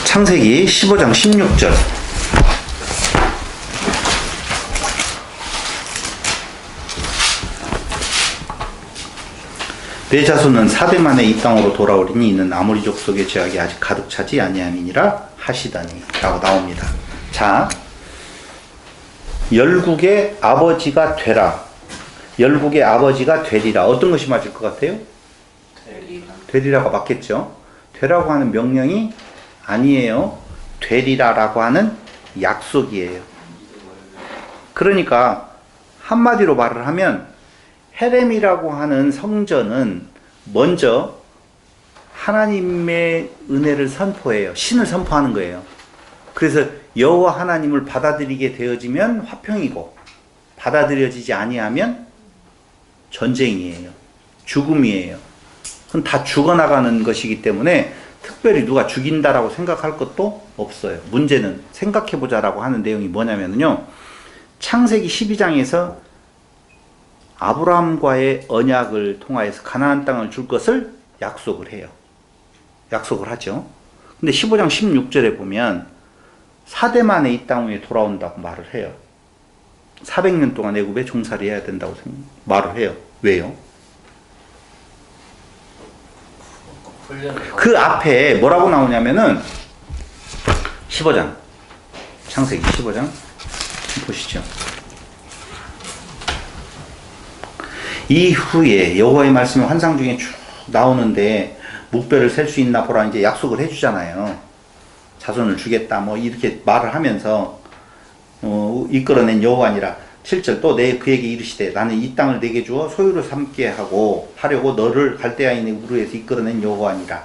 창세기 15장 16절. 내 자손은 4대 만에 이 땅으로 돌아오리니 이는 아모리 족속의 죄악이 아직 가득 차지 아니함이니라 하시다니 라고 나옵니다. 자, 열국의 아버지가 되라, 열국의 아버지가 되리라. 어떤 것이 맞을 것 같아요? 되리라가 맞겠죠. 되라고 하는 명령이 아니에요. 되리라라고 하는 약속이에요. 그러니까 한마디로 말을 하면 헤렘이라고 하는 성전은 먼저 하나님의 은혜를 선포해요. 신을 선포하는 거예요. 그래서 여호와 하나님을 받아들이게 되어지면 화평이고, 받아들여지지 아니하면 전쟁이에요. 죽음이에요. 그건 다 죽어나가는 것이기 때문에 특별히 누가 죽인다라고 생각할 것도 없어요. 문제는 생각해보자라고 하는 내용이 뭐냐면요, 창세기 12장에서 아브라함과의 언약을 통하여서 가나안 땅을 줄 것을 약속을 해요. 약속을 하죠. 근데 15장 16절에 보면 4대 만에 이 땅 위에 돌아온다고 말을 해요. 400년 동안 애굽에 종살이 해야 된다고 말을 해요. 왜요? 그 앞에 뭐라고 나오냐면은 15장, 창세기 15장 보시죠. 이후에 여호와의 말씀이 환상 중에 쭉 나오는데 묵배를 셀 수 있나 보라 이제 약속을 해주잖아요. 자손을 주겠다 뭐 이렇게 말을 하면서 이끌어낸 여호와니라. 7절 또 내 그에게 이르시되 나는 이 땅을 내게 주어 소유로 삼게 하려고 너를 갈대아인의 우르에서 이끌어낸 여호와니라.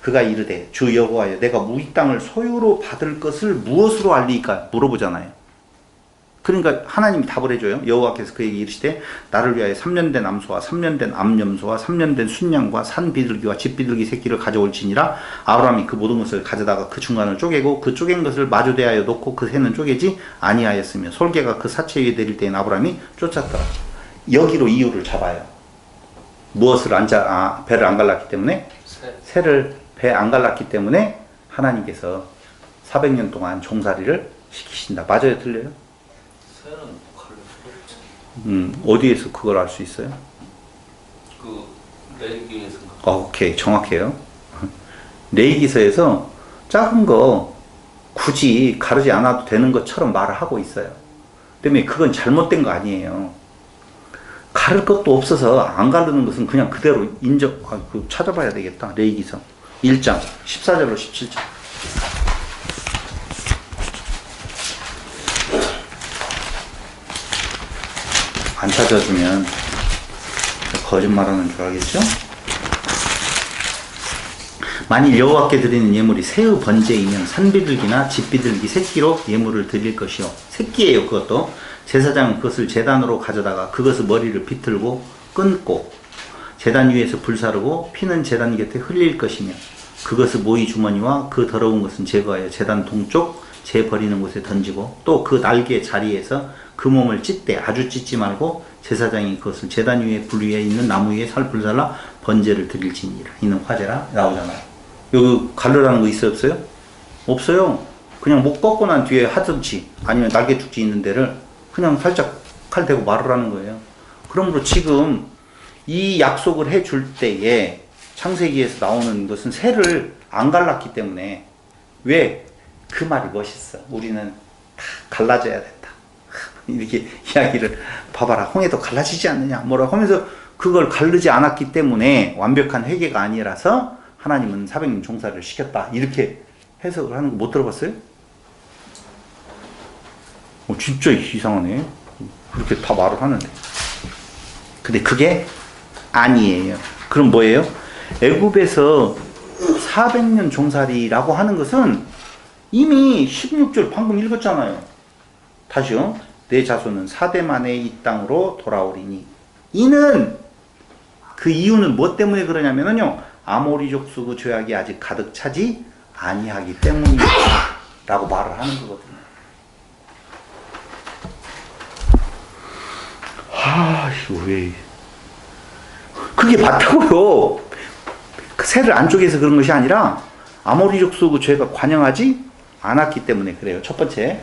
그가 이르되 주 여호와여 내가 이 땅을 소유로 받을 것을 무엇으로 알리까 물어보잖아요. 그러니까 하나님이 답을 해줘요. 여호와께서 그에게 이르시되 나를 위하여 3년 된 암소와 3년 된 암염소와 3년 된 순양과 산 비둘기와 집 비둘기 새끼를 가져올지니라. 아브라함이 그 모든 것을 가져다가 그 중간을 쪼개고 그 쪼갠 것을 마주 대하여 놓고 그 새는 쪼개지 아니하였으며 솔개가 그 사체 위에 내릴 때엔 아브라함이 쫓았더라. 여기로 이유를 잡아요. 무엇을 배를 안 갈랐기 때문에? 새를 배 안 갈랐기 때문에 하나님께서 400년 동안 종살이를 시키신다. 맞아요? 틀려요? 어디에서 그걸 알 수 있어요? 그 레위기에서. 오케이, 정확해요. 레위기서에서 작은 거 굳이 가르지 않아도 되는 것처럼 말을 하고 있어요. 때문에 그건 잘못된 거 아니에요. 가를 것도 없어서 안 가르는 것은 그냥 그대로 찾아봐야 되겠다. 레위기서 1장 14절로 17절. 안 찾아주면 거짓말하는 줄 알겠죠? 만일 여호와께 드리는 예물이 새의 번제이면 산비둘기나 집비둘기 새끼로 예물을 드릴 것이요. 새끼예요. 그것도. 제사장은 그것을 제단으로 가져다가 그것의 머리를 비틀고 끊고 제단 위에서 불사르고 피는 제단 곁에 흘릴 것이며 그것의 모이 주머니와 그 더러운 것은 제거하여 제단 동쪽 재 버리는 곳에 던지고 또 그 날개 자리에서 그 몸을 찢되 아주 찢지 말고 제사장이 그것을 제단 위에 불 위에 있는 나무 위에 불살라 번제를 드릴지니라. 이는 화제라 나오잖아요. 여기 가르라는 거 있어요? 없어요? 없어요. 그냥 목 꺾고 난 뒤에 하든지 아니면 날개 축지 있는 데를 그냥 살짝 칼 대고 말을 하는 거예요. 그러므로 지금 이 약속을 해줄 때에 창세기에서 나오는 것은 새를 안 갈랐기 때문에 왜? 그 말이 멋있어. 우리는 다 갈라져야 된다. 이렇게 이야기를 봐봐라. 홍해도 갈라지지 않느냐 뭐라고 하면서 그걸 가르지 않았기 때문에 완벽한 회개가 아니라서 하나님은 400년 종살이를 시켰다. 이렇게 해석을 하는 거 못 들어봤어요? 진짜 이상하네. 그렇게 다 말을 하는데. 근데 그게 아니에요. 그럼 뭐예요? 애굽에서 400년 종살이라고 하는 것은 이미 16절 방금 읽었잖아요. 다시요. 내 자손은 4대 만에 이 땅으로 돌아오리니. 이는 그 이유는 뭐 때문에 그러냐면요. 아모리 족속의 죄악이 아직 가득 차지 아니하기 때문이다. 라고 말을 하는 거거든요. 왜. 그게 맞다고요. 그 새를 안쪽에서 그런 것이 아니라 아모리 족속 그 죄가 관영하지 않았기 때문에 그래요. 첫 번째.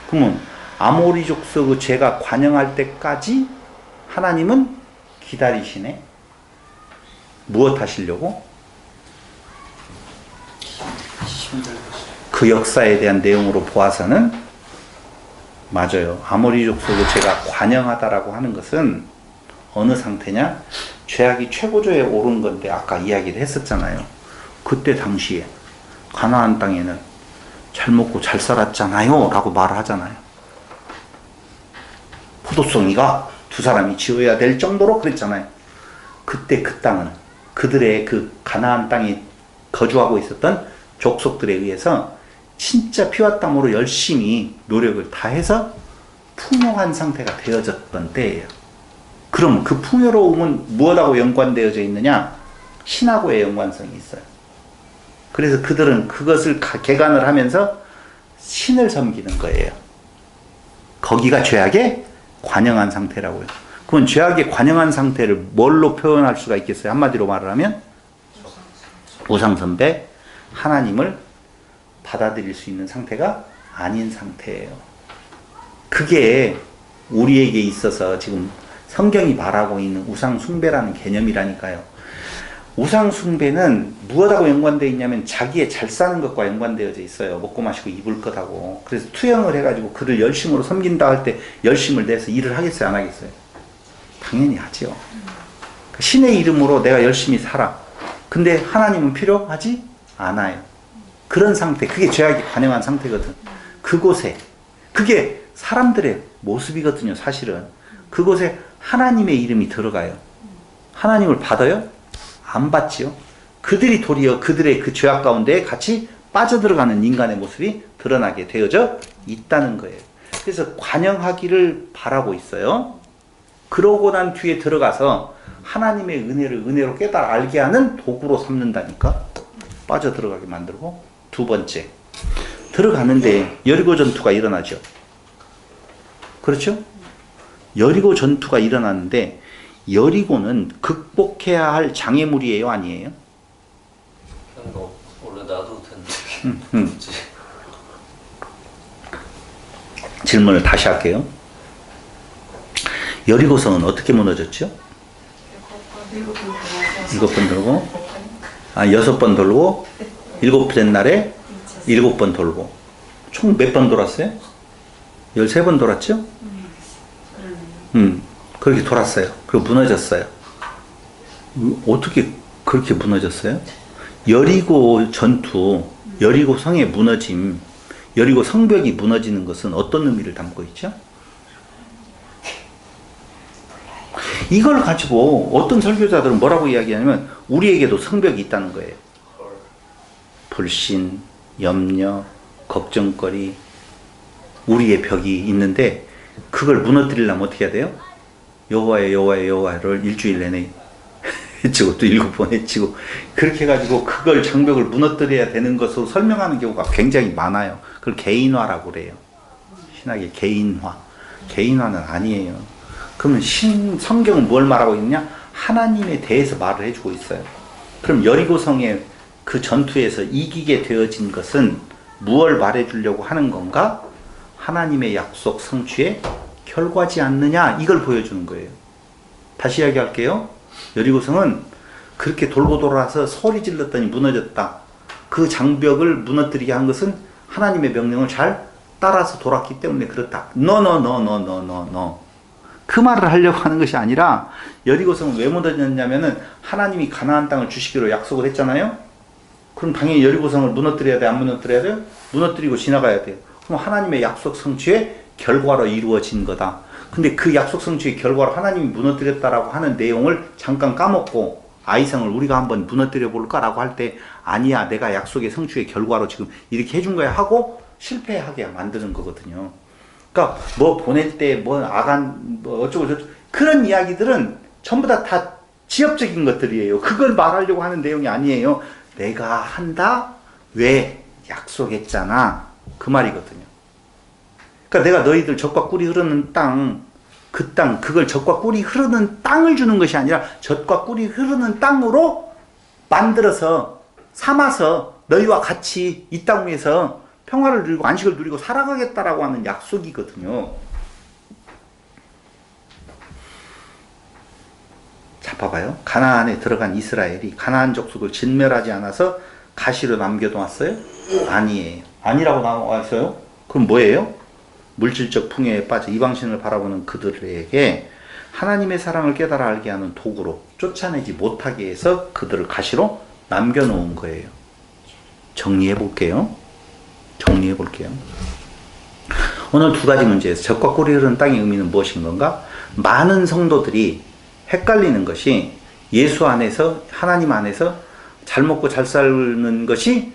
그러면 아모리 족속 그 죄가 관영할 때까지 하나님은 기다리시네. 무엇 하시려고? 그 역사에 대한 내용으로 보아서는 맞아요. 아모리 족속의 죄가 관영하다라고 하는 것은 어느 상태냐? 죄악이 최고조에 오른 건데 아까 이야기를 했었잖아요. 그때 당시에 가나안 땅에는 잘 먹고 잘 살았잖아요 라고 말을 하잖아요. 포도송이가 두 사람이 지어야 될 정도로 그랬잖아요. 그때 그 땅은 그들의 그 가나안 땅에 거주하고 있었던 족속들에 의해서 진짜 피와 땀으로 열심히 노력을 다해서 풍요한 상태가 되어졌던 때예요. 그럼 그 풍요로움은 무엇하고 연관되어져 있느냐? 신하고의 연관성이 있어요. 그래서 그들은 그것을 개간을 하면서 신을 섬기는 거예요. 거기가 죄악에 관영한 상태라고요. 그건 죄악에 관영한 상태를 뭘로 표현할 수가 있겠어요? 한마디로 말을 하면 우상숭배, 하나님을 받아들일 수 있는 상태가 아닌 상태예요. 그게 우리에게 있어서 지금 성경이 말하고 있는 우상숭배라는 개념이라니까요. 우상숭배는 무엇하고 연관되어 있냐면 자기의 잘 사는 것과 연관되어져 있어요. 먹고 마시고 입을 것하고. 그래서 투영을 해가지고 그를 열심으로 섬긴다 할 때 열심을 내서 일을 하겠어요? 안 하겠어요? 당연히 하죠. 신의 이름으로 내가 열심히 살아. 근데 하나님은 필요하지 않아요. 그런 상태, 그게 죄악이 관영한 상태거든. 그곳에, 그게 사람들의 모습이거든요, 사실은. 그곳에 하나님의 이름이 들어가요. 하나님을 받아요? 안 받지요. 그들이 도리어 그들의 그 죄악 가운데 같이 빠져들어가는 인간의 모습이 드러나게 되어져 있다는 거예요. 그래서 관영하기를 바라고 있어요. 그러고 난 뒤에 들어가서 하나님의 은혜를 은혜로 깨달아 알게 하는 도구로 삼는다니까. 빠져들어가게 만들고. 두 번째, 들어가는데 여리고 전투가 일어나죠. 그렇죠? 여리고 전투가 일어나는데 여리고는 극복해야 할 장애물이에요, 아니에요? 원래 놔도 텐데. 질문을 다시 할게요. 여리고성은 어떻게 무너졌죠? 7번 돌고, 6번 돌고, 7째 날에 7번 돌고. 총 몇 번 돌았어요? 13번 돌았죠? 그렇게 돌았어요. 그리고 무너졌어요. 어떻게 그렇게 무너졌어요? 여리고 전투, 여리고 성의 무너짐, 여리고 성벽이 무너지는 것은 어떤 의미를 담고 있죠? 이걸 가지고 어떤 설교자들은 뭐라고 이야기하냐면 우리에게도 성벽이 있다는 거예요. 불신, 염려, 걱정거리, 우리의 벽이 있는데 그걸 무너뜨리려면 어떻게 해야 돼요? 여호와의 일주일 내내 해치고 또 7번 해치고 그렇게 해가지고 그걸 장벽을 무너뜨려야 되는 것으로 설명하는 경우가 굉장히 많아요. 그걸 개인화라고 그래요. 신학의 개인화. 개인화는 아니에요. 그러면 성경은 뭘 말하고 있느냐? 하나님에 대해서 말을 해주고 있어요. 그럼 여리고성의 그 전투에서 이기게 되어진 것은 무엇을 말해주려고 하는 건가? 하나님의 약속 성취에 결과지 않느냐? 이걸 보여주는 거예요. 다시 이야기할게요. 여리고성은 그렇게 돌고 돌아서 소리 질렀더니 무너졌다. 그 장벽을 무너뜨리게 한 것은 하나님의 명령을 잘 따라서 돌았기 때문에 그렇다. No. 그 말을 하려고 하는 것이 아니라 여리고성은 왜 무너졌냐면은 하나님이 가나안 땅을 주시기로 약속을 했잖아요. 그럼 당연히 여리고성을 무너뜨려야 돼? 안 무너뜨려야 돼요? 무너뜨리고 지나가야 돼요. 그럼 하나님의 약속 성취의 결과로 이루어진 거다. 근데 그 약속 성취의 결과로 하나님이 무너뜨렸다라고 하는 내용을 잠깐 까먹고 아이성을 우리가 한번 무너뜨려 볼까라고 할 때 아니야, 내가 약속의 성취의 결과로 지금 이렇게 해준 거야 하고 실패하게 만드는 거거든요. 그러니까 뭐 보낼 때 뭐 아간 뭐 어쩌고 저쩌고 그런 이야기들은 전부 다 지엽적인 것들이에요. 그걸 말하려고 하는 내용이 아니에요. 내가 한다? 왜? 약속했잖아. 그 말이거든요. 그러니까 내가 너희들 젖과 꿀이 흐르는 땅, 그 땅, 그걸 젖과 꿀이 흐르는 땅을 주는 것이 아니라 젖과 꿀이 흐르는 땅으로 만들어서 삼아서 너희와 같이 이 땅 위에서 평화를 누리고 안식을 누리고 살아가겠다라고 하는 약속이거든요. 자, 봐봐요. 가나안에 들어간 이스라엘이 가나안 족속을 진멸하지 않아서 가시로 남겨놓았어요? 아니에요. 아니라고 나와 있어요? 그럼 뭐예요? 물질적 풍요에 빠져 이방신을 바라보는 그들에게 하나님의 사랑을 깨달아 알게 하는 도구로 쫓아내지 못하게 해서 그들을 가시로 남겨놓은 거예요. 정리해 볼게요. 오늘 두 가지 문제에서 젖과 꿀이 흐르는 땅의 의미는 무엇인 건가? 많은 성도들이 헷갈리는 것이 예수 안에서, 하나님 안에서 잘 먹고 잘 사는 것이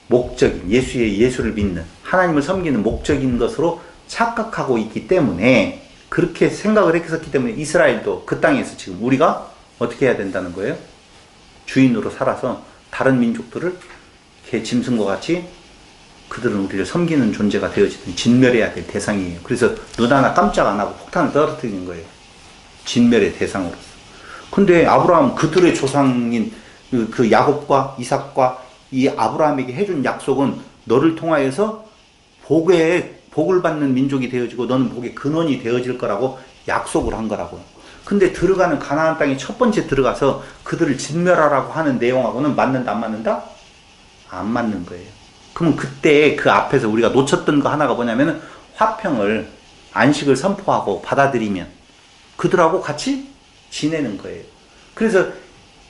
목적인, 예수를 믿는, 하나님을 섬기는 목적인 것으로 착각하고 있기 때문에, 그렇게 생각을 했었기 때문에 이스라엘도 그 땅에서 지금 우리가 어떻게 해야 된다는 거예요? 주인으로 살아서 다른 민족들을 개 짐승과 같이 그들은 우리를 섬기는 존재가 되어지든 진멸해야 될 대상이에요. 그래서 눈 하나 깜짝 안 하고 폭탄을 떨어뜨리는 거예요. 진멸의 대상으로서. 근데 아브라함, 그들의 조상인 그 야곱과 이삭과 이 아브라함에게 해준 약속은 너를 통하여서 복을 받는 민족이 되어지고 너는 복의 근원이 되어질 거라고 약속을 한 거라고요. 근데 들어가는 가나안 땅에 첫 번째 들어가서 그들을 진멸하라고 하는 내용하고는 맞는다 안 맞는다? 안 맞는 거예요. 그러면 그때 그 앞에서 우리가 놓쳤던 거 하나가 뭐냐면 화평을, 안식을 선포하고 받아들이면 그들하고 같이 지내는 거예요. 그래서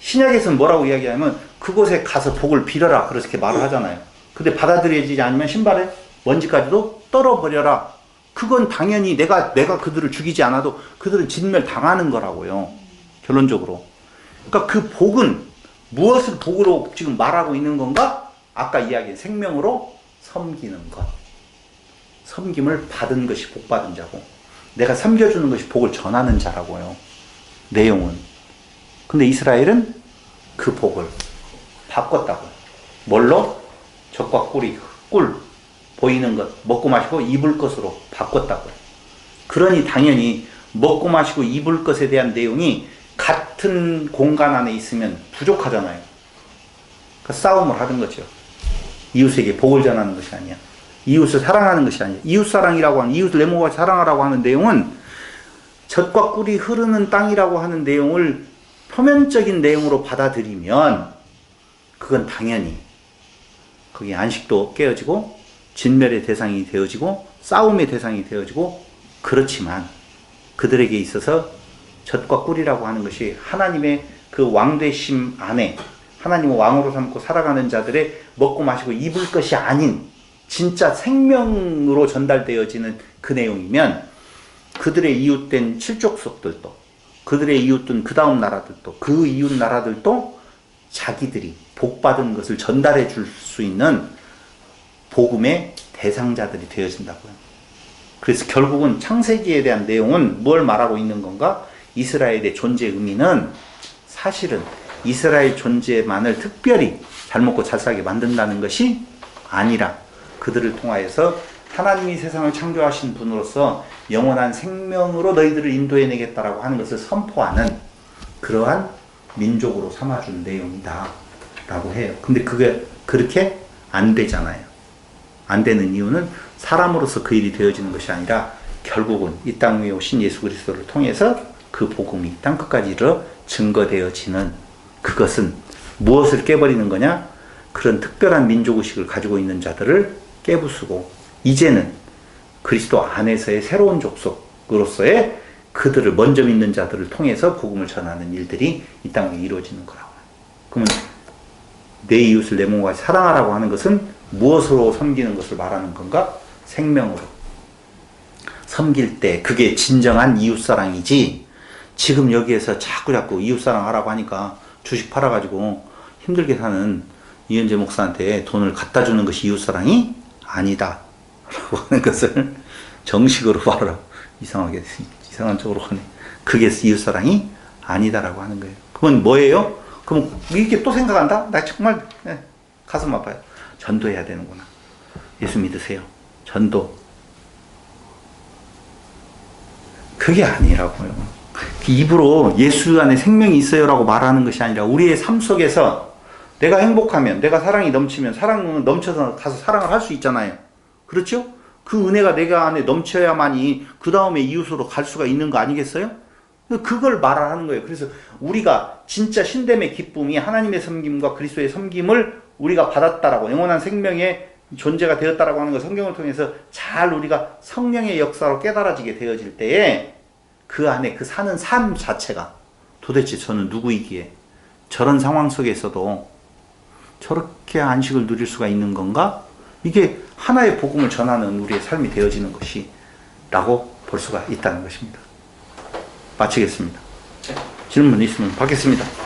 신약에서는 뭐라고 이야기하면 그곳에 가서 복을 빌어라 그렇게 말을 하잖아요. 근데 받아들여지지 않으면 신발에 먼지까지도 떨어버려라. 그건 당연히 내가 그들을 죽이지 않아도 그들은 진멸 당하는 거라고요. 결론적으로. 그러니까 그 복은 무엇을 복으로 지금 말하고 있는 건가? 아까 이야기한 생명으로 섬기는 것. 섬김을 받은 것이 복 받은 자고 내가 섬겨주는 것이 복을 전하는 자라고요. 내용은. 근데 이스라엘은 그 복을 바꿨다고요. 뭘로? 젖과 꿀이, 꿀, 보이는 것, 먹고 마시고 입을 것으로 바꿨다고요. 그러니 당연히 먹고 마시고 입을 것에 대한 내용이 같은 공간 안에 있으면 부족하잖아요. 그러니까 싸움을 하는 거죠. 이웃에게 복을 전하는 것이 아니야. 이웃을 사랑하는 것이 아니야. 이웃사랑이라고 하는, 이웃을 내 몸과 사랑하라고 하는 내용은 젖과 꿀이 흐르는 땅이라고 하는 내용을 표면적인 내용으로 받아들이면 그건 당연히 거기 안식도 깨어지고 진멸의 대상이 되어지고 싸움의 대상이 되어지고, 그렇지만 그들에게 있어서 젖과 꿀이라고 하는 것이 하나님의 그 왕되심 안에 하나님을 왕으로 삼고 살아가는 자들의 먹고 마시고 입을 것이 아닌 진짜 생명으로 전달되어지는 그 내용이면 그들의 이웃된 칠족속들도, 그들의 이웃된 그 다음 나라들도, 그 이웃 나라들도 자기들이 복받은 것을 전달해 줄 수 있는 복음의 대상자들이 되어진다고요. 그래서 결국은 창세기에 대한 내용은 뭘 말하고 있는 건가? 이스라엘의 존재 의미는 사실은 이스라엘 존재만을 특별히 잘 먹고 잘 살게 만든다는 것이 아니라 그들을 통하여서 하나님이 세상을 창조하신 분으로서 영원한 생명으로 너희들을 인도해내겠다라고 하는 것을 선포하는 그러한 민족으로 삼아준 내용이다 라고 해요. 근데 그게 그렇게 안 되잖아요. 안 되는 이유는 사람으로서 그 일이 되어지는 것이 아니라 결국은 이 땅 위에 오신 예수 그리스도를 통해서 그 복음이 땅끝까지 이르러 증거되어지는, 그것은 무엇을 깨버리는 거냐? 그런 특별한 민족의식을 가지고 있는 자들을 깨부수고 이제는 그리스도 안에서의 새로운 족속으로서의 그들을 먼저 믿는 자들을 통해서 복음을 전하는 일들이 이 땅에 이루어지는 거라고요. 그러면 내 이웃을 내 몸과 같이 사랑하라고 하는 것은 무엇으로 섬기는 것을 말하는 건가? 생명으로 섬길 때 그게 진정한 이웃사랑이지, 지금 여기에서 자꾸 이웃사랑 하라고 하니까 주식 팔아가지고 힘들게 사는 이현재 목사한테 돈을 갖다 주는 것이 이웃사랑이 아니다 라고 하는 것을 정식으로 말하라고. 이상한 쪽으로 하네. 그게 이웃사랑이 아니다라고 하는 거예요. 그건 뭐예요? 그럼 이렇게 또 생각한다? 나 정말 가슴 아파요. 전도해야 되는구나. 예수 믿으세요. 전도. 그게 아니라고요. 입으로 예수 안에 생명이 있어요라고 말하는 것이 아니라 우리의 삶 속에서 내가 행복하면, 내가 사랑이 넘치면 사랑은 넘쳐서 가서 사랑을 할 수 있잖아요. 그렇죠? 그 은혜가 내가 안에 넘쳐야만이 그 다음에 이웃으로 갈 수가 있는 거 아니겠어요? 그걸 말하는 거예요. 그래서 우리가 진짜 신됨의 기쁨이 하나님의 섬김과 그리스도의 섬김을 우리가 받았다라고, 영원한 생명의 존재가 되었다라고 하는 거 성경을 통해서 잘 우리가 성령의 역사로 깨달아지게 되어질 때에 그 안에 그 사는 삶 자체가 도대체 저는 누구이기에 저런 상황 속에서도 저렇게 안식을 누릴 수가 있는 건가? 이게 하나의 복음을 전하는 우리의 삶이 되어지는 것이 라고 볼 수가 있다는 것입니다. 마치겠습니다. 질문 있으면 받겠습니다.